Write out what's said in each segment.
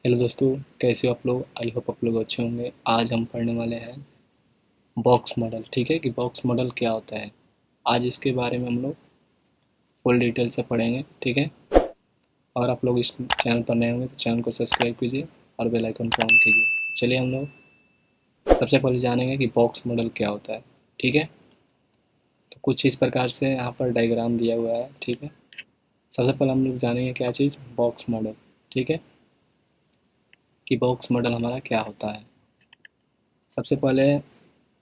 Hello दोस्तों, कैसे हो आप लोग। आई होप आप लोग अच्छे होंगे। आज हम पढ़ने वाले हैं बॉक्स मॉडल। ठीक है कि बॉक्स मॉडल क्या होता है। आज इसके बारे में हम लोग फुल डिटेल से पढ़ेंगे। ठीक है। और आप लोग इस चैनल पर नए होंगे तो चैनल को सब्सक्राइब कीजिए और बेल आइकन को ऑन कीजिए। चलिए हम लोग सबसे पहले जानेंगे कि बॉक्स मॉडल क्या होता है। ठीक है। तो कुछ इस प्रकार से यहाँ पर डायग्राम दिया हुआ है। ठीक है। सबसे पहले हम लोग जानेंगे क्या चीज़ बॉक्स मॉडल। ठीक है कि बॉक्स मॉडल हमारा क्या होता है। सबसे पहले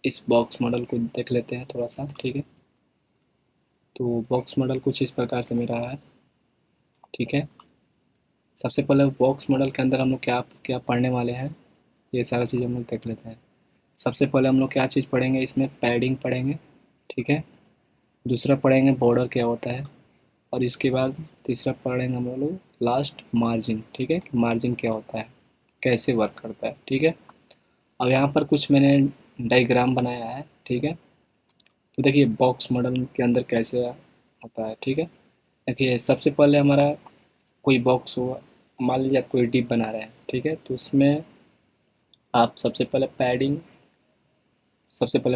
इस बॉक्स मॉडल को देख लेते हैं थोड़ा सा। ठीक है। तो बॉक्स मॉडल कुछ इस प्रकार से मिल रहा है। ठीक है। सबसे पहले बॉक्स मॉडल के अंदर हम लोग क्या क्या पढ़ने वाले हैं, ये सारा चीज़ हम लोग देख लेते हैं। सबसे पहले हम लोग क्या चीज़ पढ़ेंगे, इसमें पैडिंग पढ़ेंगे। ठीक है। दूसरा पढ़ेंगे बॉर्डर क्या होता है। और इसके बाद तीसरा पढ़ेंगे हम लोग लास्ट मार्जिन। ठीक है, मार्जिन क्या होता है, कैसे वर्क करता है। ठीक है। अब यहाँ पर कुछ मैंने डायग्राम बनाया है। ठीक है। तो देखिए बॉक्स मॉडल के अंदर कैसे होता है। ठीक है। देखिए सबसे पहले हमारा कोई बॉक्स हो, मान लीजिए आप कोई डिप बना रहे हैं। ठीक है। तो उसमें आप सबसे पहले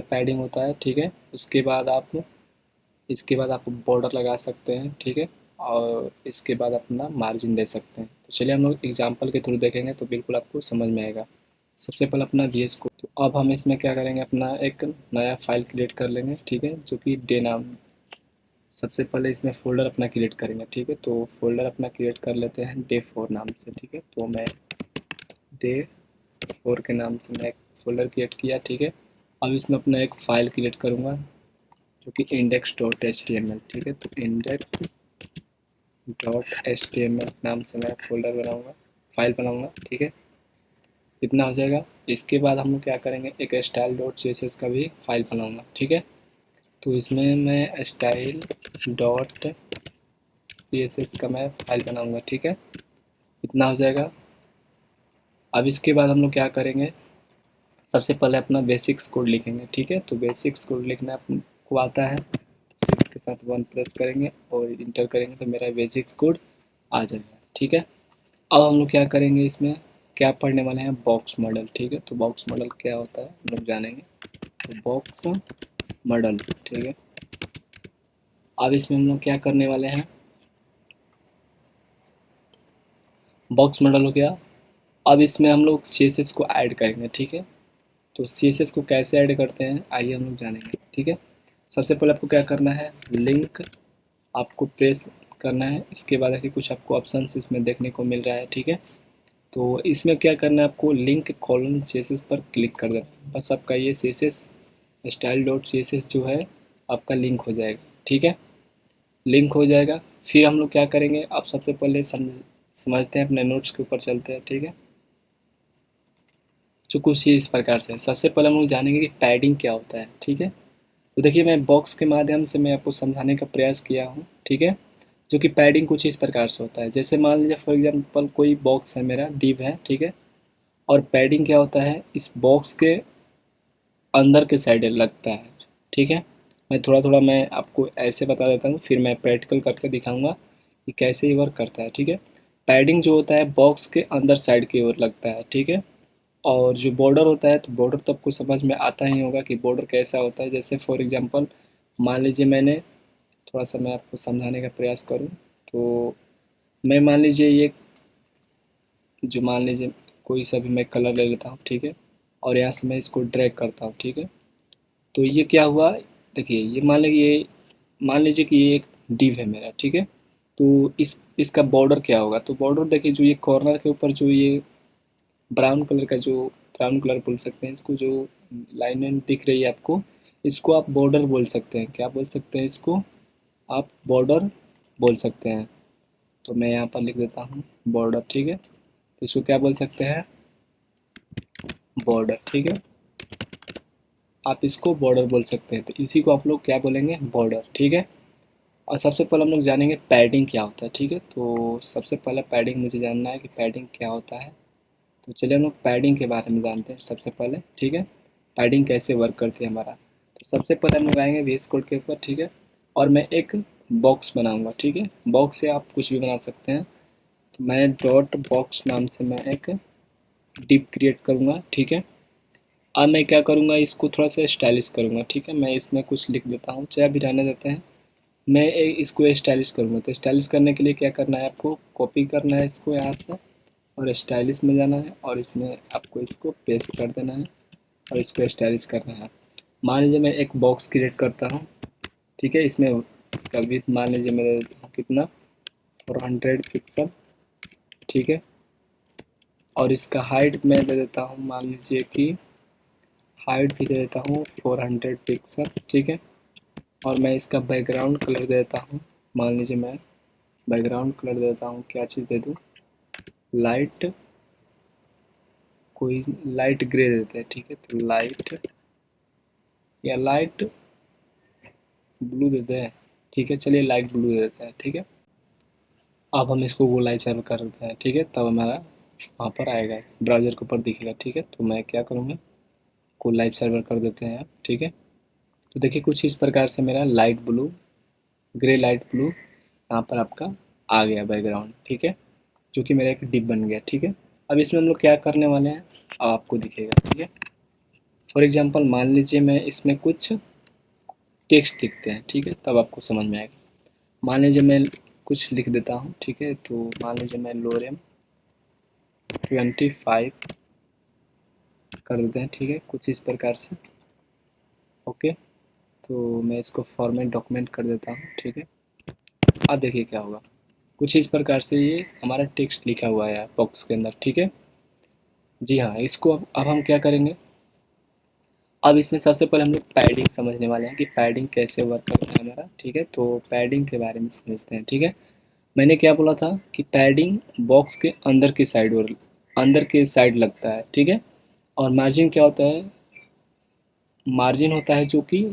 पैडिंग होता है। ठीक है। इसके बाद आप बॉर्डर लगा सकते हैं। ठीक है। और इसके बाद अपना मार्जिन दे सकते हैं। तो चलिए हम लोग एग्जांपल के थ्रू देखेंगे तो बिल्कुल आपको समझ में आएगा। सबसे पहले अपना वीएस को, तो अब हम इसमें क्या करेंगे, अपना एक नया फाइल क्रिएट कर लेंगे। ठीक है, जो कि डे नाम। सबसे पहले इसमें फ़ोल्डर अपना क्रिएट करेंगे। ठीक है। तो फ़ोल्डर अपना क्रिएट कर लेते हैं डे 4 नाम से। ठीक है। तो मैं डे 4 के नाम से मैं एक फ़ोल्डर क्रिएट किया। ठीक है। अब इसमें अपना एक फ़ाइल क्रिएट करूँगा जो कि index.html। ठीक है। तो index.html नाम से मैं फ़ोल्डर बनाऊँगा, फ़ाइल बनाऊँगा। ठीक है। इतना हो जाएगा। इसके बाद हम लोग क्या करेंगे, एक style.css का भी फ़ाइल बनाऊँगा। ठीक है। तो इसमें मैं style.css का मैं फ़ाइल बनाऊँगा। ठीक है। इतना हो जाएगा। अब इसके बाद हम लोग क्या करेंगे, सबसे पहले अपना बेसिक्स कोड लिखेंगे। ठीक है। तो बेसिक्स कोड लिखना आपको आता है, शिफ्ट के साथ 1 प्रेस करेंगे और इंटर करेंगे तो मेरा बेसिक्स कोड आ जाएगा। ठीक है। अब हम लोग क्या करेंगे, इसमें क्या पढ़ने वाले हैं, बॉक्स मॉडल। ठीक है। तो बॉक्स मॉडल क्या होता है हम लोग जानेंगे। तो बॉक्स मॉडल। ठीक है। अब इसमें हम लोग क्या करने वाले हैं, बॉक्स मॉडल हो गया। अब इसमें हम लोग CSS को ऐड करेंगे। ठीक है। तो CSS को कैसे ऐड करते हैं आइए हम लोग जानेंगे। ठीक है। सबसे पहले आपको क्या करना है, लिंक आपको प्रेस करना है। इसके बाद आके कुछ आपको ऑप्शंस इसमें देखने को मिल रहा है। ठीक है। तो इसमें क्या करना है, आपको लिंक कॉलन CSS पर क्लिक कर देना है। बस आपका ये CSS style.css जो है आपका लिंक हो जाएगा। ठीक है। लिंक हो जाएगा। फिर हम लोग क्या करेंगे, आप सबसे पहले समझते हैं, अपने नोट्स के ऊपर चलते हैं। ठीक है। जो कुछ इस प्रकार से है। सबसे पहले हम लोग जानेंगे कि पैडिंग क्या होता है। ठीक है। तो देखिए मैं बॉक्स के माध्यम से मैं आपको समझाने का प्रयास किया हूँ। ठीक है। जो कि पैडिंग कुछ इस प्रकार से होता है, जैसे मान लीजिए फॉर एग्जांपल कोई बॉक्स है, मेरा डिव है। ठीक है। और पैडिंग क्या होता है, इस बॉक्स के अंदर के साइड लगता है। ठीक है। मैं थोड़ा थोड़ा मैं आपको ऐसे बता देता हूँ, फिर मैं प्रैक्टिकल करके दिखाऊंगा कि कैसे ये वर्क करता है। ठीक है। पैडिंग जो होता है बॉक्स के अंदर साइड की ओर लगता है। ठीक है। और जो बॉर्डर होता है, तो बॉर्डर तो आपको समझ में आता ही होगा कि बॉर्डर कैसा होता है। जैसे फॉर एग्जांपल मान लीजिए थोड़ा सा मैं आपको समझाने का प्रयास करूँ तो मैं मान लीजिए ये जो मान लीजिए कोई सा भी मैं कलर ले लेता हूँ। ठीक है। और यहाँ से मैं इसको ड्रैग करता हूँ। ठीक है। तो ये क्या हुआ, देखिए ये मान लीजिए कि ये एक डिव है मेरा। ठीक है। तो इसका बॉर्डर क्या होगा, तो बॉर्डर देखिए जो ये कॉर्नर के ऊपर जो ये ब्राउन कलर का, जो ब्राउन कलर बोल सकते हैं इसको, जो लाइन दिख रही है आपको, इसको आप बॉर्डर बोल सकते हैं। क्या बोल सकते हैं इसको, आप बॉर्डर बोल सकते हैं। तो मैं यहाँ पर लिख देता हूँ बॉर्डर। ठीक है। तो इसको क्या बोल सकते हैं, बॉर्डर। ठीक है। आप इसको बॉर्डर बोल सकते हैं। तो इसी को आप लोग क्या बोलेंगे, बॉर्डर। ठीक है। और सबसे पहले हम लोग जानेंगे पैडिंग क्या होता है। ठीक है। तो सबसे पहले पैडिंग मुझे जानना है कि पैडिंग क्या होता है। तो चलिए हम लोग पैडिंग के बारे में जानते हैं सबसे पहले। ठीक है। पैडिंग कैसे वर्क करती है हमारा, तो सबसे पहले हम लोग आएंगे VS कोड के ऊपर। ठीक है। और मैं एक बॉक्स बनाऊंगा। ठीक है। बॉक्स से आप कुछ भी बना सकते हैं। तो मैं डॉट बॉक्स नाम से मैं एक डिव क्रिएट करूँगा, ठीक है। अब मैं क्या करूँगा, इसको थोड़ा सा स्टाइलिश करूँगा, ठीक है। मैं इसमें कुछ लिख देता हूँ, चाहे अभी रहने देते हैं। मैं इसको स्टाइलिश करूँगा, तो स्टाइलिश करने के लिए क्या करना है, आपको कॉपी करना है इसको यहाँ से और स्टाइलिश में जाना है और इसमें आपको इसको पेस्ट कर देना है और इसको स्टाइलिश करना है। मान लीजिए मैं एक बॉक्स क्रिएट करता हूँ, ठीक है। इसमें इसका विड्थ मान लीजिए मेरे कितना 400 पिक्सल, ठीक है। और इसका हाइट मैं दे देता हूँ, मान लीजिए कि हाइट भी दे देता हूँ 400 पिक्सल, ठीक है। और मैं इसका बैकग्राउंड कलर दे देता हूँ, मान लीजिए मैं बैकग्राउंड कलर दे देता हूँ, क्या चीज़ दे दूँ, लाइट, कोई लाइट ग्रे देते हैं, ठीक है। तो लाइट या लाइट ब्लू देते हैं, ठीक है। चलिए लाइट ब्लू दे देते हैं, ठीक है। अब हम इसको गो लाइव सर्व कर देते हैं, ठीक है। तब हमारा वहाँ पर आएगा, ब्राउज़र के ऊपर दिखेगा, ठीक है। तो मैं क्या करूँगा, को लाइव सर्वर कर देते हैं आप, ठीक है। तो देखिए कुछ इस प्रकार से मेरा light blue, grey light blue यहाँ पर आपका आ गया बैकग्राउंड, ठीक है, जो कि मेरा एक डिप बन गया, ठीक है। अब इसमें हम लोग क्या करने वाले हैं, अब आपको दिखेगा, ठीक है। फॉर एग्जांपल मान लीजिए मैं इसमें कुछ टेक्स्ट लिखते हैं, ठीक है, तब आपको समझ में आएगा। मान लीजिए मैं कुछ लिख देता हूँ, ठीक है। तो मान लीजिए मैं लोरेम 25 कर देते हैं, ठीक है, कुछ इस प्रकार से, ओके। तो मैं इसको फॉर्मेट डॉक्यूमेंट कर देता हूँ, ठीक है। अब देखिए क्या होगा, कुछ इस प्रकार से ये हमारा टेक्स्ट लिखा हुआ है बॉक्स के अंदर, ठीक है। जी हाँ, इसको अब हम क्या करेंगे, अब इसमें सबसे पहले हम लोग पैडिंग समझने वाले हैं कि पैडिंग कैसे वर्क करता है हमारा, ठीक है। तो पैडिंग के बारे में समझते हैं, ठीक है। मैंने क्या बोला था कि पैडिंग बॉक्स के अंदर की साइड और अंदर के साइड लगता है, ठीक है। और मार्जिन क्या होता है, मार्जिन होता है जो कि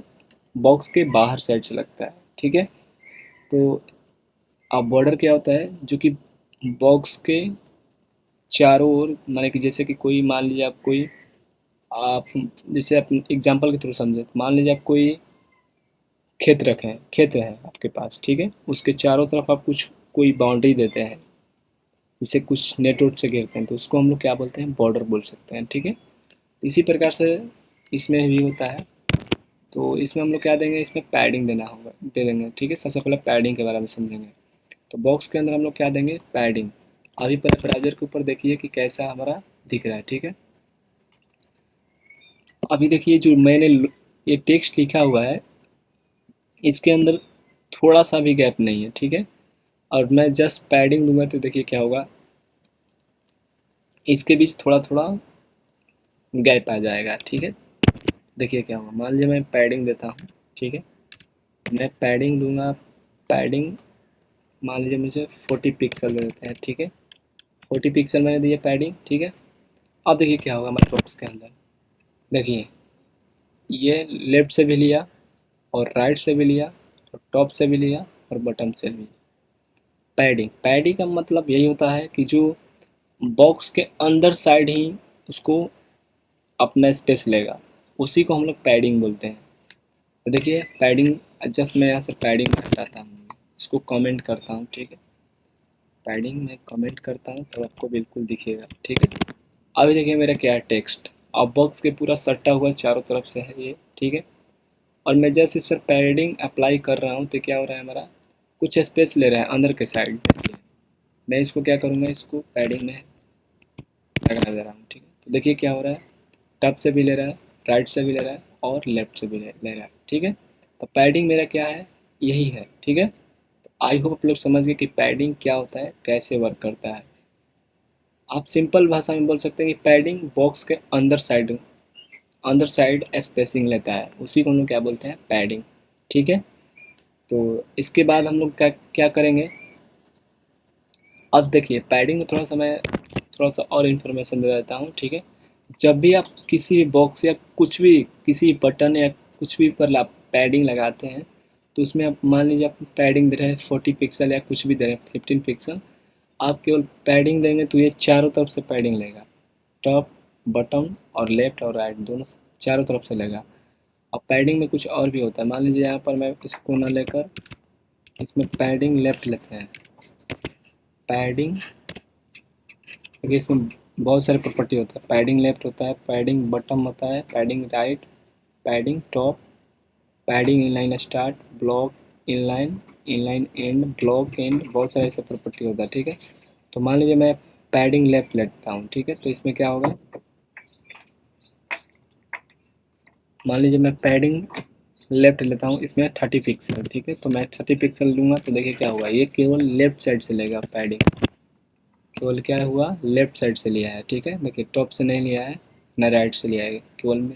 बॉक्स के बाहर साइड से लगता है, ठीक है। तो अब बॉर्डर क्या होता है, जो कि बॉक्स के चारों ओर, माने कि जैसे कि कोई मान लीजिए आप जैसे आप एग्जांपल के थ्रू समझे, तो मान लीजिए आप कोई खेत है आपके पास, ठीक है। उसके चारों तरफ आप कुछ कोई बाउंड्री देते हैं, जिसे कुछ नेट वेट से घेरते हैं, तो उसको हम लोग क्या बोलते हैं, बॉर्डर बोल सकते हैं, ठीक है। इसी प्रकार से इसमें भी होता है। तो इसमें हम लोग क्या देंगे, इसमें पैडिंग देना होगा, दे देंगे, ठीक है। सबसे पहले पैडिंग के बारे में समझेंगे। तो बॉक्स के अंदर हम लोग क्या देंगे, पैडिंग। अभी पहले ब्राउज़र के ऊपर देखिए कि कैसा हमारा दिख रहा है, ठीक है। अभी देखिए जो मैंने ये टेक्स्ट लिखा हुआ है, इसके अंदर थोड़ा सा भी गैप नहीं है, ठीक है। और मैं जस्ट पैडिंग लूँगा तो देखिए क्या होगा, इसके बीच थोड़ा थोड़ा गैप आ जाएगा, ठीक है। देखिए क्या होगा, मान लीजिए मैं पैडिंग देता हूँ, ठीक है। मैं पैडिंग लूँगा, पैडिंग मान लीजिए मुझे 40 पिक्सल दे देते हैं, ठीक है। 40 पिक्सल मैंने दिया पैडिंग, ठीक है। अब देखिए क्या होगा हमारे बॉक्स के अंदर, देखिए ये लेफ्ट से भी लिया और राइट से भी लिया और टॉप से भी लिया और बटन से भी। पैडिंग, पैडिंग का मतलब यही होता है कि जो बॉक्स के अंदर साइड ही उसको अपना स्पेस लेगा, उसी को हम लोग पैडिंग बोलते हैं। तो देखिए पैडिंग, जस्ट मैं यहाँ से पैडिंग हटाता हूँ, इसको कमेंट करता हूँ, ठीक है। पैडिंग में कमेंट करता हूँ तो आपको बिल्कुल दिखेगा, ठीक है। अभी देखिए मेरा क्या है टेक्स्ट, अब बॉक्स के पूरा सट्टा हुआ चारों तरफ से है ये, ठीक है। और मैं जस्ट इस पर पैडिंग अप्लाई कर रहा हूँ तो क्या हो रहा है, हमारा कुछ स्पेस ले रहा है अंदर के साइड में। मैं इसको क्या करूँगा, इसको पैडिंग में लगा दे रहा हूँ, ठीक है। तो देखिए क्या हो रहा है, टॉप से भी ले रहा है, राइट से भी ले रहा है और लेफ्ट से भी ले रहा है, ठीक है। तो पैडिंग मेरा क्या है, यही है, ठीक है। तो आई होप आप लोग समझ गए कि पैडिंग क्या होता है, कैसे वर्क करता है। आप सिंपल भाषा में बोल सकते हैं कि पैडिंग बॉक्स के अंदर साइड स्पेसिंग लेता है, उसी को हम लोग क्या बोलते हैं, पैडिंग, ठीक है। तो इसके बाद हम लोग क्या क्या करेंगे, अब देखिए पैडिंग में थोड़ा सा मैं थोड़ा सा और इन्फॉर्मेशन दे देता हूँ, ठीक है। जब भी आप किसी भी बॉक्स या कुछ भी किसी बटन या कुछ भी पर आप पैडिंग लगाते हैं, तो उसमें आप मान लीजिए आप पैडिंग दे रहे हैं 40 पिक्सल या कुछ भी दे रहे हैं 15 पिक्सल, आप केवल पैडिंग देंगे तो ये चारों तरफ से पैडिंग लेगा, टॉप, बटन और लेफ्ट और राइट दोनों चारों तरफ से लेगा। अब पैडिंग में कुछ और भी होता है, मान लीजिए यहाँ पर मैं इसको ना लेकर इसमें पैडिंग लेफ्ट लेते हैं, पैडिंग देखिए इसमें बहुत सारे प्रॉपर्टी होता है, पैडिंग लेफ्ट होता है, पैडिंग बॉटम होता है, padding right, padding top, padding inline start, block inline, inline and, block and, बहुत सारे ऐसे प्रॉपर्टी होता है, ठीक है। तो मान लीजिए मैं पैडिंग लेफ्ट लेता हूँ, ठीक है, तो इसमें क्या होगा, मान लीजिए मैं पैडिंग लेफ्ट लेता हूँ, इसमें 30 पिक्सल, ठीक है, तो मैं 30 पिक्सल लूँगा तो देखिए क्या होगा, ये केवल लेफ्ट साइड से लेगा पैडिंग, केवल क्या हुआ, लेफ्ट साइड से लिया है, ठीक है, देखिए टॉप से नहीं लिया है, ना राइट से लिया है, केवल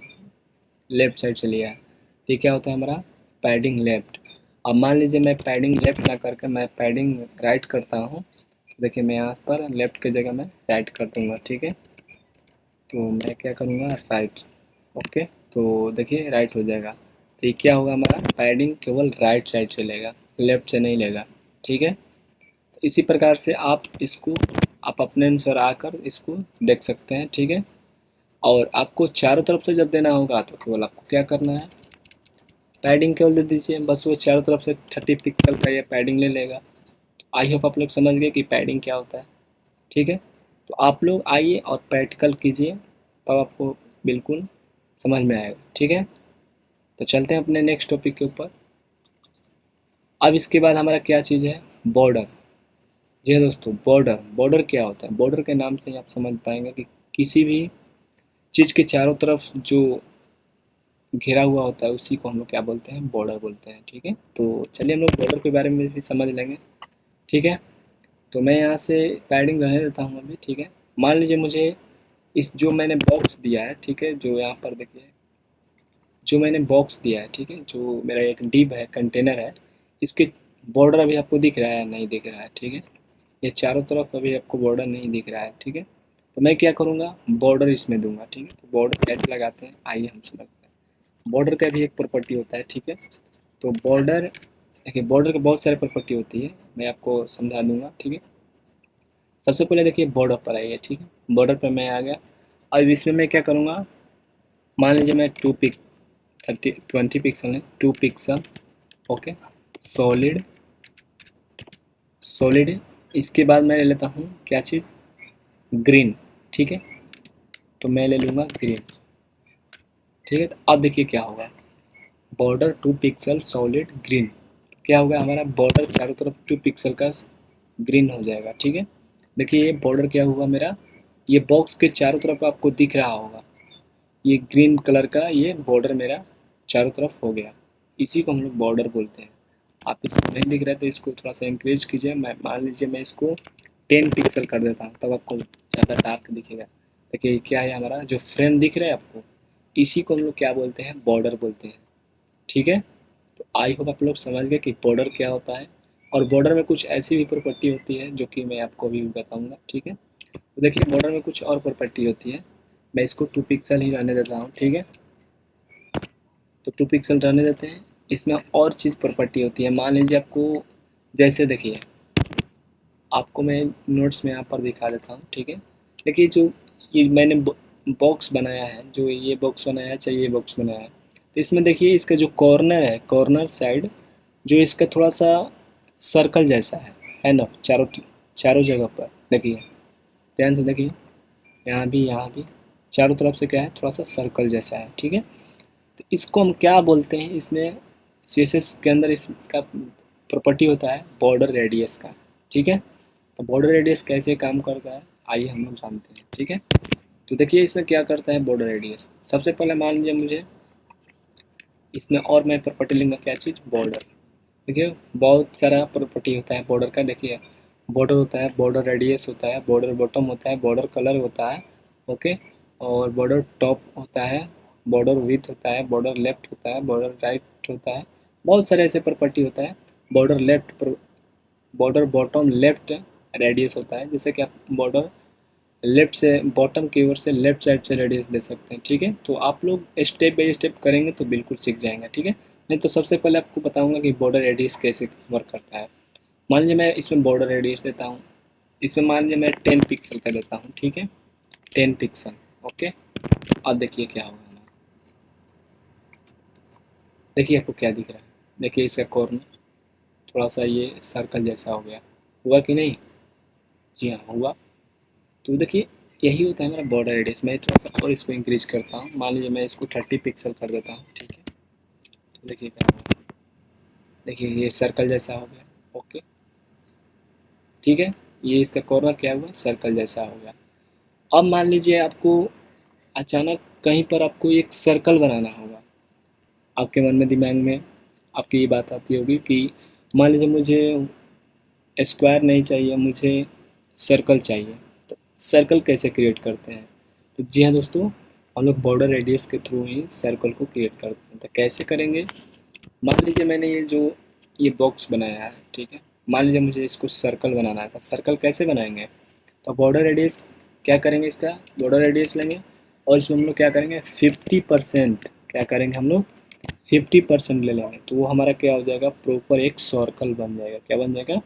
लेफ्ट साइड से लिया है, तो ये क्या होता है हमारा पैडिंग लेफ्ट। अब मान लीजिए मैं पैडिंग लेफ्ट ना करके मैं पैडिंग राइट करता हूँ, तो देखिए मैं यहाँ पर लेफ्ट की जगह मैं राइट कर दूँगा, ठीक है, तो मैं क्या करूँगा राइट, ओके, तो देखिए राइट हो जाएगा, तो ये क्या होगा हमारा पैडिंग केवल राइट साइड से लेगा, लेफ्ट से नहीं लेगा, ठीक है। तो इसी प्रकार से आप इसको आप अपने अनुसार आकर इसको देख सकते हैं, ठीक है। और आपको चारों तरफ से जब देना होगा तो केवल आपको क्या करना है, पैडिंग केवल दे दीजिए, बस वो चारों तरफ से 30 पिक्सल का ये पैडिंग ले लेगा। आई होप आप लोग समझ गए कि पैडिंग क्या होता है, ठीक है। तो आप लोग आइए और प्रैक्टिकल कीजिए, तब आपको बिल्कुल समझ में आएगा, ठीक है। तो चलते हैं अपने नेक्स्ट टॉपिक के ऊपर। अब इसके बाद हमारा क्या चीज़ है, बॉर्डर। जी हाँ दोस्तों, बॉर्डर, बॉर्डर क्या होता है, बॉर्डर के नाम से ही आप समझ पाएंगे कि किसी भी चीज़ के चारों तरफ जो घिरा हुआ होता है उसी को हम लोग क्या बोलते हैं, बॉर्डर बोलते हैं, ठीक है। तो चलिए हम लोग बॉर्डर के बारे में भी समझ लेंगे, ठीक है। तो मैं यहाँ से पैडिंग रहने देता हूँ अभी, ठीक है। मान लीजिए मुझे इस जो मैंने बॉक्स दिया है, ठीक है, जो यहाँ पर देखिए जो मैंने बॉक्स दिया है, ठीक है, जो मेरा एक डिब है, कंटेनर है, इसके बॉर्डर अभी आपको दिख रहा है, नहीं दिख रहा है, ठीक है। ये चारों तरफ अभी आपको बॉर्डर नहीं दिख रहा है, ठीक है। तो मैं क्या करूँगा, बॉर्डर इसमें दूंगा, ठीक है। तो बॉर्डर कैसे लगाते हैं आइए हम समझते हैं। बॉर्डर का भी एक प्रॉपर्टी होता है, ठीक है। तो बॉर्डर देखिए, बॉर्डर के बहुत सारे प्रॉपर्टी होती है, मैं आपको समझा दूंगा, ठीक है। सबसे पहले देखिए बॉर्डर पर आइए, ठीक है, बॉर्डर पर मैं आ गया। अब इसमें मैं क्या करूँगा, मान लीजिए मैं 20 पिक्सल है, 2 पिक्सल, ओके, सॉलिड, सॉलिड, इसके बाद मैं ले लेता हूँ क्या चीज़, ग्रीन, ठीक है, तो मैं ले लूँगा ग्रीन, ठीक है। तो अब देखिए क्या होगा, बॉर्डर 2 पिक्सल सॉलिड ग्रीन, क्या होगा हमारा बॉर्डर चारों तरफ 2 पिक्सल का ग्रीन हो जाएगा, ठीक है। देखिए ये बॉर्डर क्या हुआ मेरा, ये बॉक्स के चारों तरफ आपको दिख रहा होगा, ये ग्रीन कलर का ये बॉर्डर मेरा चारों तरफ हो गया, इसी को हम लोग बॉर्डर बोलते हैं। आप इसको नहीं दिख रहा है तो इसको थोड़ा सा इंक्रीज कीजिए, मैं मान लीजिए मैं इसको 10 पिक्सल कर देता हूँ, तब आपको ज़्यादा डार्क दिखेगा। देखिए क्या है हमारा जो फ्रेम दिख रहा है आपको, इसी को हम लोग क्या बोलते हैं, बॉर्डर बोलते हैं, ठीक है। तो आई होप आप लोग समझ गए कि बॉर्डर क्या होता है। और बॉर्डर में कुछ ऐसी भी प्रॉपर्टी होती है जो कि मैं आपको अभी बताऊंगा, ठीक है। तो देखिए बॉर्डर में कुछ और प्रॉपर्टी होती है, मैं इसको 2 पिक्सल ही रहने देता हूँ, ठीक है। तो 2 पिक्सल रहने देते हैं, इसमें और चीज़ प्रॉपर्टी होती है, मान लीजिए आपको, जैसे देखिए आपको मैं नोट्स में यहाँ पर दिखा देता हूँ, ठीक है। देखिए जो ये मैंने बॉक्स बनाया है, जो ये बॉक्स बनाया है, चाहे ये बॉक्स बनाया है, तो इसमें देखिए इसका जो कॉर्नर है, कॉर्नर साइड जो इसका थोड़ा सा सर्कल जैसा है ना, चारों चारों जगह पर देखिए, ध्यान से देखिए, यहाँ भी चारों तरफ से क्या है, थोड़ा सा सर्कल जैसा है, ठीक है। तो इसको हम क्या बोलते हैं, इसमें सीएसएस के अंदर इसका प्रॉपर्टी होता है बॉर्डर रेडियस का, ठीक है। तो बॉर्डर रेडियस कैसे काम करता है आइए हम लोग जानते हैं, ठीक है। तो देखिए इसमें क्या करता है बॉर्डर रेडियस, सबसे पहले मान लीजिए मुझे इसमें और मैं प्रॉपर्टी लूँगा क्या चीज़, बॉर्डर। देखिए बहुत सारा प्रॉपर्टी होता है बॉर्डर का, देखिए बॉर्डर होता है, बॉर्डर रेडियस होता है, बॉर्डर बॉटम होता है, बॉर्डर कलर होता है, ओके, और बॉर्डर टॉप होता है, बॉर्डर विड्थ होता है, बॉर्डर लेफ्ट होता है, बॉर्डर राइट होता है, बहुत सारे ऐसे प्रॉपर्टी होता है। Border left, border bottom left radius होता है, जैसे कि आप बॉर्डर लेफ्ट से बॉटम की ओर से लेफ्ट साइड से रेडियस दे सकते हैं, ठीक है। तो आप लोग स्टेप बाय स्टेप करेंगे तो बिल्कुल सीख जाएंगे, ठीक है। मैं तो सबसे पहले आपको बताऊंगा कि बॉर्डर रेडियस कैसे वर्क करता है। मान लीजिए मैं इसमें बॉर्डर रेडियस देता हूँ, इसमें मान लीजिए मैं 10 पिक्सल का देता हूँ, ठीक है, 10 पिक्सल, ओके। अब देखिए क्या होगा हमारा, देखिए आपको क्या दिख रहा है, देखिए इसका कॉर्नर थोड़ा सा ये सर्कल जैसा हो गया, हुआ कि नहीं, जी हाँ हुआ। तो देखिए यही होता है मेरा बॉर्डर रेडियस। मैं थोड़ा सा और इसको इंक्रीज करता हूँ, मान लीजिए मैं इसको 30 पिक्सल कर देता हूँ, ठीक है। तो देखिए क्या होगा, देखिए ये सर्कल जैसा हो गया, ओके, ठीक है। ये इसका कॉर्नर क्या हुआ, सर्कल जैसा हो गया। अब मान लीजिए आपको अचानक कहीं पर आपको एक सर्कल बनाना होगा, आपके मन में दिमाग में आपकी ये बात आती होगी कि मान लीजिए मुझे स्क्वायर नहीं चाहिए, मुझे सर्कल चाहिए। तो सर्कल कैसे क्रिएट करते हैं, तो जी हाँ दोस्तों, हम लोग बॉर्डर रेडियस के थ्रू ही सर्कल को क्रिएट करते हैं। तो कैसे करेंगे, मान लीजिए मैंने ये बॉक्स बनाया है, ठीक है। मान लीजिए मुझे इसको सर्कल बनाना था, सर्कल कैसे बनाएंगे, तो बॉर्डर रेडियस क्या करेंगे, इसका बॉर्डर रेडियस लेंगे और इसमें हम लोग क्या करेंगे 50%, क्या करेंगे हम लोग 50% ले लेंगे। तो वो हमारा क्या हो जाएगा, प्रॉपर एक सर्कल बन जाएगा। क्या बन जाएगा,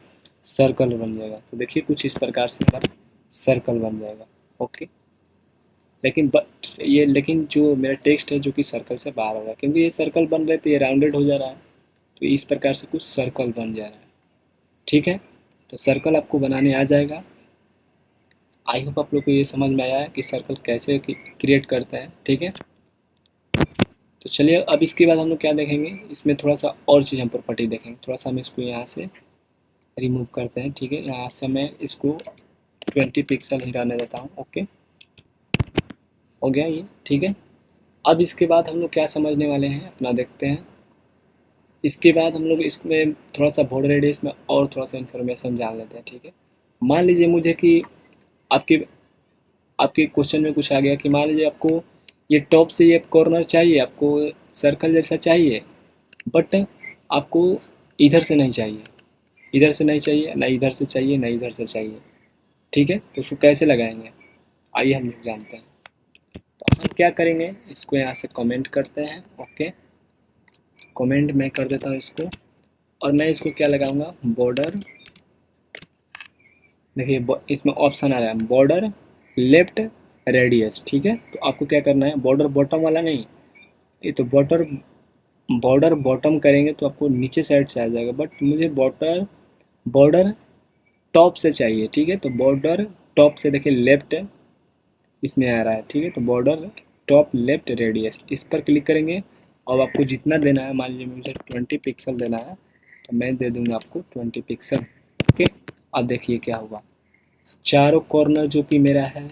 सर्कल बन जाएगा। तो देखिए कुछ इस प्रकार से हमारा सर्कल बन जाएगा, ओके। लेकिन जो मेरा टेक्स्ट है जो कि सर्कल से बाहर हो रहा है, क्योंकि ये सर्कल बन रहे तो ये राउंडेड हो जा रहा है। तो इस प्रकार से कुछ सर्कल बन जा रहा है, ठीक है। तो सर्कल आपको बनाने आ जाएगा। आई होप आप लोग को ये समझ में आया है कि सर्कल कैसे क्रिएट करते हैं, ठीक है। तो चलिए अब इसके बाद हम लोग क्या देखेंगे, इसमें थोड़ा सा और चीज़ हम प्रॉपर्टी देखेंगे। थोड़ा सा हम इसको यहाँ से रिमूव करते हैं, ठीक है। यहाँ से मैं इसको 20 पिक्सल ही रहने देता हूँ, ओके, हो गया ये, ठीक है। अब इसके बाद हम लोग क्या समझने वाले हैं अपना देखते हैं। इसके बाद हम लोग इसमें थोड़ा सा बॉर्डर रेडियस में और थोड़ा सा इन्फॉर्मेशन जान लेते हैं, ठीक है। मान लीजिए मुझे कि आपके आपके क्वेश्चन में कुछ आ गया कि मान लीजिए आपको ये टॉप से ये कॉर्नर चाहिए, आपको सर्कल जैसा चाहिए, बट आपको इधर से नहीं चाहिए, इधर से नहीं चाहिए, ना इधर से चाहिए, ना इधर से चाहिए, ठीक है। तो उसको कैसे लगाएंगे, आइए हम लोग जानते हैं। तो हम क्या करेंगे, इसको यहाँ से कमेंट करते हैं, ओके। कमेंट मैं कर देता हूँ इसको, और मैं इसको क्या लगाऊंगा, बॉर्डर, देखिए इसमें ऑप्शन आ रहा है बॉर्डर लेफ्ट रेडियस, ठीक है। तो आपको क्या करना है, बॉर्डर बॉटम वाला नहीं, ये तो बॉर्डर बॉर्डर बॉटम करेंगे तो आपको नीचे साइड से आ जाएगा, बट मुझे बॉर्डर बॉर्डर टॉप से चाहिए, ठीक है। तो बॉर्डर टॉप से देखिए लेफ्ट इसमें आ रहा है, ठीक है। तो बॉर्डर टॉप लेफ्ट रेडियस इस पर क्लिक करेंगे, और आपको जितना देना है, मान लीजिए मुझे 20 पिक्सल देना है, तो मैं दे दूंगा आपको 20 पिक्सल, ओके। अब देखिए क्या हुआ, चारों कॉर्नर जो कि मेरा है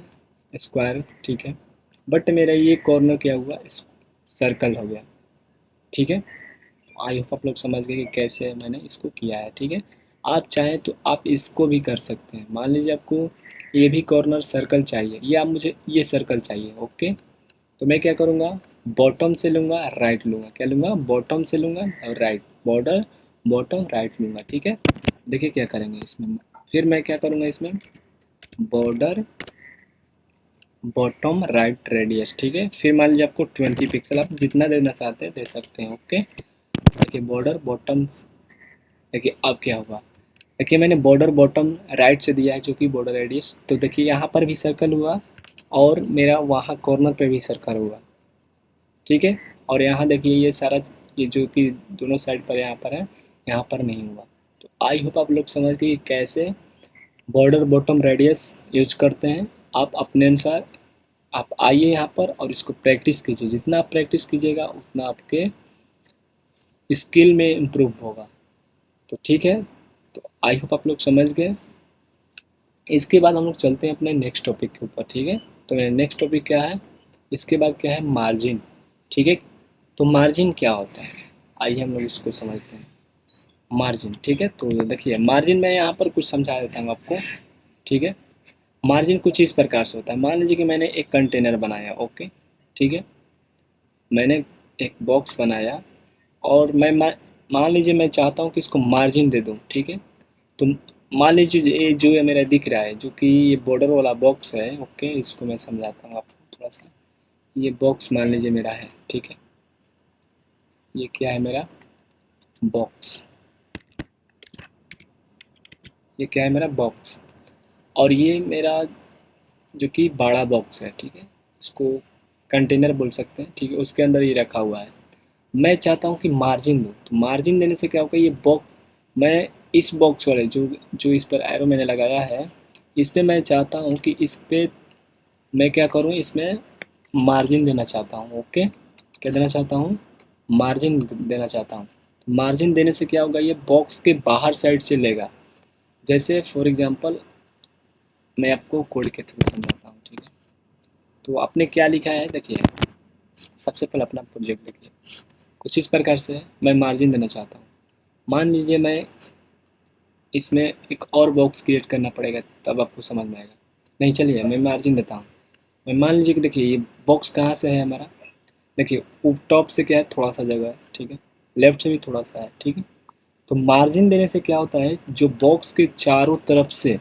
स्क्वायर, ठीक है, बट मेरा ये कॉर्नर क्या हुआ, सर्कल हो गया, ठीक है। आई होप आप लोग समझ गए कि कैसे मैंने इसको किया है, ठीक है। आप चाहें तो आप इसको भी कर सकते हैं। मान लीजिए आपको ये भी कॉर्नर सर्कल चाहिए, या मुझे ये सर्कल चाहिए, ओके। तो मैं क्या करूँगा, बॉटम से लूँगा, राइट लूँगा, क्या लूँगा, बॉटम से लूँगा और राइट, बॉर्डर बॉटम राइट लूँगा, ठीक है। देखिए क्या करेंगे इसमें, फिर मैं क्या करूँगा इसमें, बॉर्डर बॉटम राइट रेडियस, ठीक है। फिर मान लीजिए आपको 20 पिक्सल, आप जितना देना चाहते हैं दे सकते हैं, ओके। देखिए बॉर्डर बॉटम, देखिए अब क्या होगा, देखिए मैंने बॉर्डर बॉटम राइट से दिया है जो कि बॉर्डर रेडियस, तो देखिए यहाँ पर भी सर्कल हुआ और मेरा वहाँ कॉर्नर पे भी सर्कल हुआ, ठीक है। और यहाँ देखिए ये सारा, ये जो कि दोनों साइड पर यहाँ पर है, यहाँ पर नहीं हुआ। तो आई होप आप लोग समझ गए कि कैसे बॉर्डर बॉटम रेडियस यूज करते हैं। आप अपने अनुसार आप आइए यहाँ पर और इसको प्रैक्टिस कीजिए, जितना आप प्रैक्टिस कीजिएगा उतना आपके स्किल में इम्प्रूव होगा। तो ठीक है, तो आई होप आप लोग समझ गए। इसके बाद हम लोग चलते हैं अपने नेक्स्ट टॉपिक के ऊपर, ठीक है। तो मेरा नेक्स्ट टॉपिक क्या है, इसके बाद क्या है, मार्जिन, ठीक है। तो मार्जिन क्या होता है, आइए हम लोग इसको समझते हैं। मार्जिन, ठीक है। तो देखिए मार्जिन मैं यहाँ पर कुछ समझा देता हूँ आपको, ठीक है। मार्जिन कुछ इस प्रकार से होता है, मान लीजिए कि मैंने एक कंटेनर बनाया, ओके, ठीक है। मैंने एक बॉक्स बनाया और मान लीजिए मैं चाहता हूँ कि इसको मार्जिन दे दूँ, ठीक है। तो मान लीजिए ये जो है मेरा दिख रहा है, जो कि ये बॉर्डर वाला बॉक्स है, ओके, इसको मैं समझाता हूँ आपको थोड़ा सा। ये बॉक्स मान लीजिए मेरा है, ठीक है। ये क्या है मेरा बॉक्स, ये क्या है मेरा बॉक्स, और ये मेरा जो कि बड़ा बॉक्स है, ठीक है। इसको कंटेनर बोल सकते हैं, ठीक है। उसके अंदर ये रखा हुआ है। मैं चाहता हूँ कि मार्जिन दूँ, तो मार्जिन देने से क्या होगा, ये बॉक्स, मैं इस बॉक्स वाले जो जो इस पर एरो मैंने लगाया है, इस पे मैं चाहता हूँ कि इस पे मैं क्या करूँ, इसमें मार्जिन देना चाहता हूँ। ओके, क्या देना चाहता हूँ, मार्जिन देना चाहता हूँ। मार्जिन देने से क्या होगा, ये बॉक्स के बाहर साइड से लेगा। जैसे फॉर एग्जांपल मैं आपको कोड के थ्रू समझाता हूँ, ठीक है। तो आपने क्या लिखा है, देखिए सबसे पहले अपना प्रोजेक्ट देखिए, कुछ इस प्रकार से है। मैं मार्जिन देना चाहता हूँ, मान लीजिए मैं इसमें एक और बॉक्स क्रिएट करना पड़ेगा, तब आपको समझ में आएगा। नहीं, चलिए मैं मार्जिन देता हूँ। मैं मान लीजिए कि देखिए ये बॉक्स कहाँ से है हमारा, देखिए टॉप से क्या है, थोड़ा सा जगह है, ठीक है, लेफ्ट से भी थोड़ा सा है, ठीक है। तो मार्जिन देने से क्या होता है, जो बॉक्स के चारों तरफ से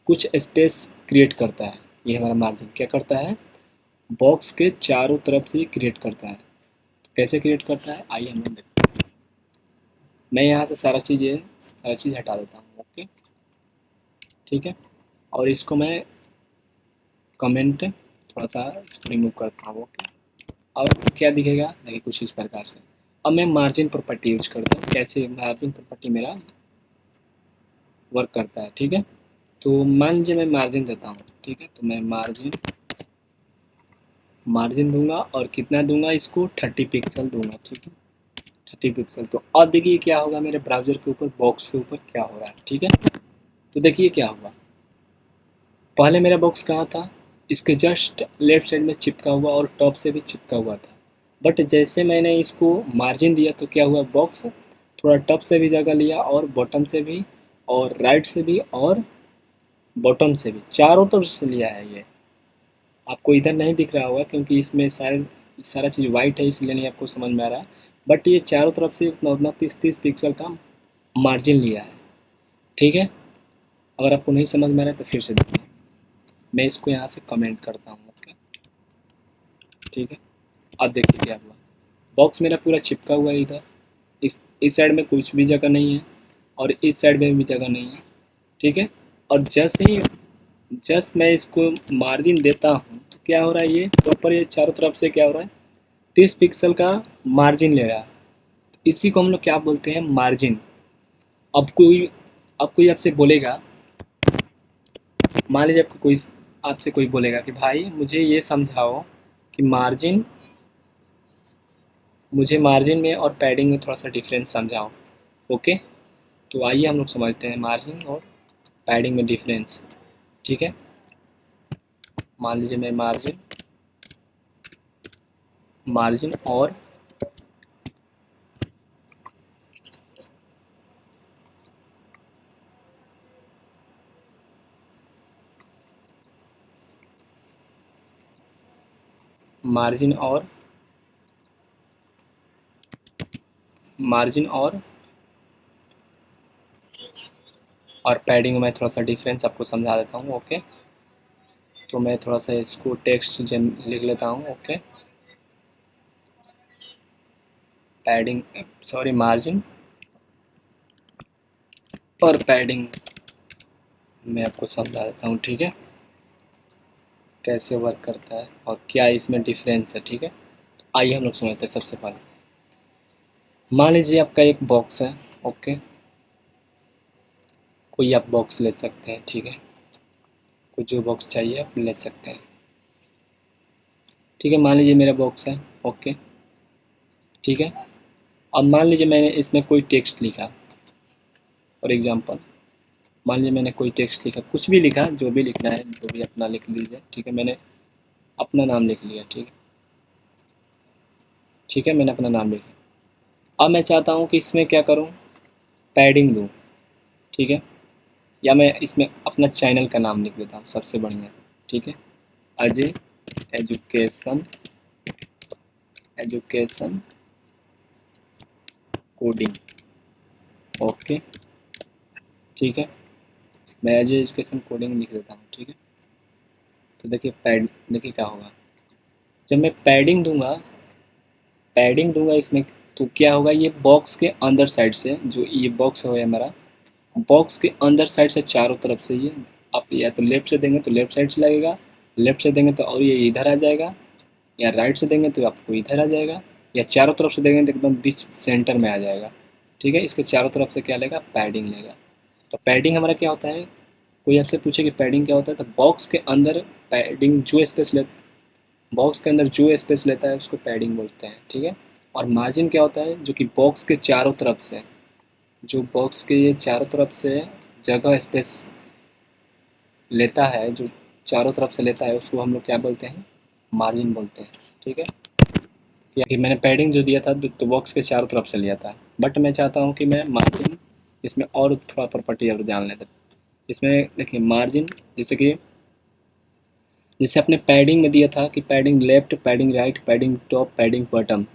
कुछ स्पेस क्रिएट करता है, ये हमारा मार्जिन क्या करता है, बॉक्स के चारों तरफ से क्रिएट करता है। तो कैसे क्रिएट करता है, आइए हम लोग देखते हैं। मैं यहाँ से सारा चीज़ हटा देता हूँ। ओके, ठीक है, और इसको मैं कमेंट थोड़ा सा रिमूव करता हूँ। ओके, और क्या दिखेगा, देखिए कुछ इस प्रकार से। अब मैं मार्जिन प्रॉपर्टी यूज करता हूँ, कैसे मार्जिन प्रॉपर्टी मेरा वर्क करता है, ठीक है। तो मान लीजिए मैं मार्जिन देता हूँ, ठीक है, तो मैं मार्जिन मार्जिन दूंगा, और कितना दूंगा इसको, 30 पिक्सल दूंगा, ठीक है, 30 पिक्सल। तो अब देखिए क्या होगा, मेरे ब्राउजर के ऊपर, बॉक्स के ऊपर क्या हो रहा है, ठीक है। तो देखिए क्या हुआ, पहले मेरा बॉक्स कहाँ था, इसके जस्ट लेफ्ट साइड में चिपका हुआ, और टॉप से भी चिपका हुआ था। बट जैसे मैंने इसको मार्जिन दिया तो क्या हुआ, बॉक्स थोड़ा टॉप से भी जगह लिया, और बॉटम से भी, और राइट से भी, और बॉटम से भी, चारों तरफ से लिया है ये। आपको इधर नहीं दिख रहा होगा क्योंकि इसमें सारा चीज़ वाइट है, इसलिए नहीं आपको समझ में आ रहा है। बट ये चारों तरफ से उतना उतना 30-30 पिक्सल का मार्जिन लिया है, ठीक है। अगर आपको नहीं समझ में आ रहा है तो फिर से देखिए, मैं इसको यहाँ से कमेंट करता हूँ। ओके, ठीक है, अब देखिए क्या हुआ, बॉक्स मेरा पूरा चिपका हुआ है इधर, इस साइड में कुछ भी जगह नहीं है, और इस साइड में भी जगह नहीं है, ठीक है। और जस्ट मैं इसको मार्जिन देता हूँ तो क्या हो रहा है, ये प्रॉपर ये चारों तरफ से क्या हो रहा है, 30 पिक्सल का मार्जिन ले रहा है। इसी को हम लोग क्या बोलते हैं, मार्जिन। अब कोई आपसे बोलेगा, मान लीजिए आपसे कोई बोलेगा कि भाई मुझे ये समझाओ कि मुझे मार्जिन में और पैडिंग में थोड़ा सा डिफरेंस समझाओ। ओके, तो आइए हम लोग समझते हैं मार्जिन और पैडिंग में डिफरेंस, ठीक है। मान लीजिए मैं मार्जिन और मार्जिन मार्जिन और पैडिंग में थोड़ा सा डिफरेंस आपको समझा देता हूँ। ओके, तो मैं थोड़ा सा इसको टेक्स्ट लिख लेता हूँ। ओके, पैडिंग, सॉरी, मार्जिन और पैडिंग मैं आपको समझा देता हूँ, ठीक है, कैसे वर्क करता है और क्या इसमें डिफरेंस है, ठीक है। आइए हम लोग समझते हैं। सबसे पहले मान लीजिए आपका एक बॉक्स है। ओके, कोई आप बॉक्स ले सकते हैं, ठीक है, कोई जो बॉक्स चाहिए आप ले सकते हैं, ठीक है। मान लीजिए मेरा बॉक्स है। ओके, ठीक है। अब मान लीजिए मैंने इसमें कोई टेक्स्ट लिखा, फॉर एग्जांपल मान लीजिए मैंने कोई टेक्स्ट लिखा, कुछ भी लिखा, जो भी लिखना है जो भी अपना लिख लीजिए, ठीक है। मैंने अपना नाम लिख लिया, ठीक है, ठीक है, मैंने अपना नाम लिखा। अब मैं चाहता हूँ कि इसमें क्या करूँ, पैडिंग दूँ, ठीक है, या मैं इसमें अपना चैनल का नाम लिख देता हूँ, सबसे बढ़िया, ठीक है, Ajay education education coding. Okay, ठीक है, मैं अजय एजुकेशन कोडिंग लिख देता हूँ, ठीक है। तो देखिए क्या होगा, जब मैं पैडिंग दूंगा इसमें, तो क्या होगा, ये बॉक्स के अंदर साइड से, जो ये बॉक्स है हमारा, बॉक्स के अंदर साइड से चारों तरफ से ये, आप या तो लेफ्ट से देंगे तो लेफ्ट साइड से लगेगा, लेफ्ट से देंगे तो और ये इधर आ जाएगा, या राइट से देंगे तो आपको इधर आ जाएगा, या चारों तरफ से देंगे तो एकदम बीच सेंटर में आ जाएगा, ठीक है। इसके चारों तरफ से क्या लेगा, पैडिंग लेगा। तो पैडिंग हमारा क्या होता है, कोई आपसे पूछे कि पैडिंग क्या होता है, तो बॉक्स के अंदर पैडिंग जो स्पेस ले बॉक्स के अंदर जो स्पेस लेता है उसको पैडिंग बोलते हैं, ठीक है। और मार्जिन क्या होता है, जो कि बॉक्स के चारों तरफ से, जो बॉक्स के ये चारों तरफ से जगह स्पेस लेता है, जो चारों तरफ से लेता है, उसको हम लोग क्या बोलते हैं, मार्जिन बोलते हैं, ठीक है। कि मैंने पैडिंग जो दिया था तो बॉक्स के चारों तरफ से लिया था, बट मैं चाहता हूँ कि मैं मार्जिन इसमें और थोड़ा प्रॉपर्टी और जान लेते। इसमें देखिए मार्जिन, जैसे कि जैसे अपने पैडिंग में दिया था कि padding left, padding right, padding top, padding bottom,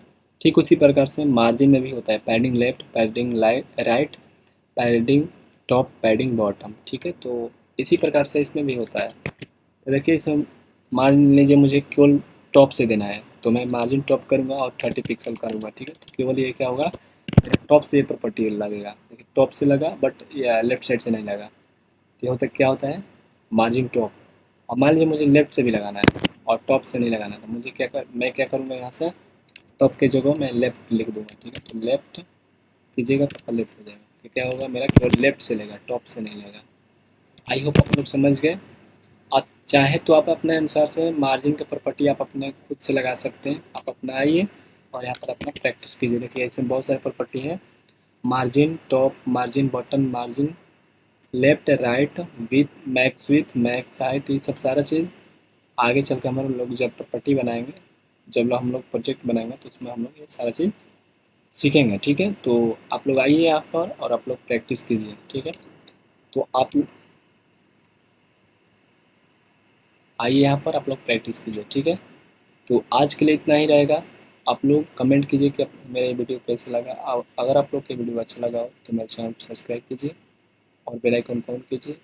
ठीक उसी प्रकार से मार्जिन में भी होता है padding left, padding right, padding top, padding bottom, ठीक है। तो इसी प्रकार से इसमें भी होता है। तो देखिए इसमें मान लीजिए मुझे केवल टॉप से देना है, तो मैं मार्जिन टॉप करूँगा और 30 पिक्सल करूँगा, ठीक है। तो केवल ये क्या होगा, मेरे टॉप से ये प्रॉपर्टी लगेगा, देखिए टॉप से लगा बट ये लेफ्ट साइड से नहीं लगा, तो ये होता क्या होता है, मार्जिन टॉप। और मान लीजिए मुझे लेफ्ट से भी लगाना है और टॉप से नहीं लगाना है, तो मुझे मैं क्या करूँगा, यहाँ से टॉप की जगह मैं लेफ्ट लिख दूँगा, ठीक है। तो लेफ्ट कीजिएगा तो लेफ्ट हो जाएगा, तो क्या होगा, मेरा केवल लेफ्ट से लेगा, टॉप से नहीं लेगा। आई होप आप लोग समझ गए। आप चाहे तो आप अपने अनुसार से मार्जिन का प्रॉपर्टी आप अपने खुद से लगा सकते हैं, आप अपना आइए और यहाँ पर अपना प्रैक्टिस कीजिए। देखिए ऐसे बहुत सारे प्रॉपर्टी है, margin top, margin bottom, margin left right, with max height, ये सब सारा चीज़ आगे चल के हम लोग जब प्रॉपर्टी बनाएंगे, जब हम लोग प्रोजेक्ट बनाएंगे तो उसमें हम लोग ये सारा चीज़ सीखेंगे, ठीक है। तो आप लोग आइए यहाँ पर और आप लोग प्रैक्टिस कीजिए, ठीक है। तो आप आइए यहाँ पर, आप लोग प्रैक्टिस कीजिए, ठीक है। तो आज के लिए इतना ही रहेगा। आप लोग कमेंट कीजिए कि मेरे वीडियो कैसे लगा, और अगर आप लोग के वीडियो अच्छा लगा हो तो मेरे चैनल को सब्सक्राइब कीजिए और बेल आइकन ऑन कीजिए।